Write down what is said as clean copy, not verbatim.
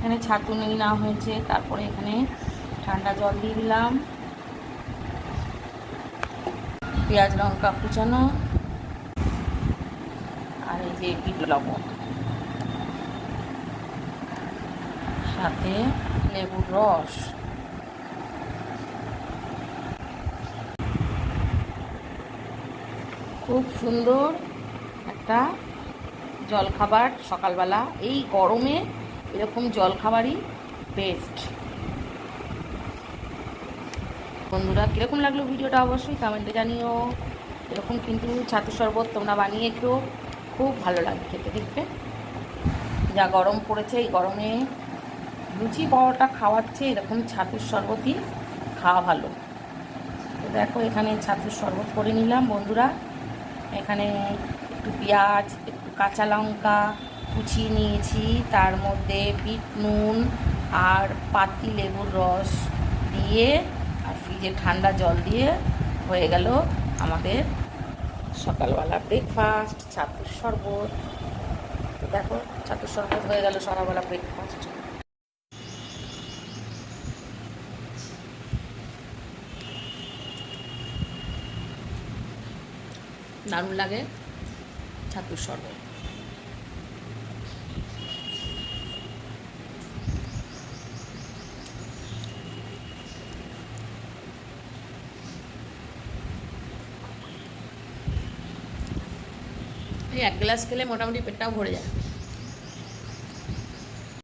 এখানে ছাতু নিয়ে নেওয়া হয়েছে। তারপরে এখানে ঠান্ডা জল দিয়ে দিলাম, পেঁয়াজ লঙ্কা কুচানো, আর এই যে বিট লবণ, সাথে লেবুর রস। খুব সুন্দর একটা জলখাবার সকালবেলা, এই গরমে এরকম জলখাবারই বেস্ট। বন্ধুরা, কীরকম লাগলো ভিডিওটা অবশ্যই কমেন্টে জানিও। এরকম কিন্তু ছাতু শরবত তোমরা বানিয়ে খেও, খুব ভালো লাগে খেতে। দেখবে যা গরম পড়েছে, এই গরমে লুচি পরোটা খাওয়াচ্ছে, এরকম ছাতুর শরবতই খাওয়া ভালো। তো দেখো, এখানে ছাতুর শরবত করে নিলাম বন্ধুরা। এখানে একটু পেঁয়াজ, একটু কাঁচা লঙ্কা কুচিয়ে নিয়েছি, তার মধ্যে বিট নুন আর পাতি লেবুর রস দিয়ে আর ফ্রিজে ঠান্ডা জল দিয়ে হয়ে গেল আমাদের সকালবেলা ব্রেকফাস্ট, ছাতুর শরবত। তো দেখো, ছাতুর শরবত হয়ে গেল সকালবেলা ব্রেকফাস্ট। দারুণ লাগে ছাতুর শরবত। এই এক গ্লাস খেলে মোটামুটি পেটটাও ভরে যায়।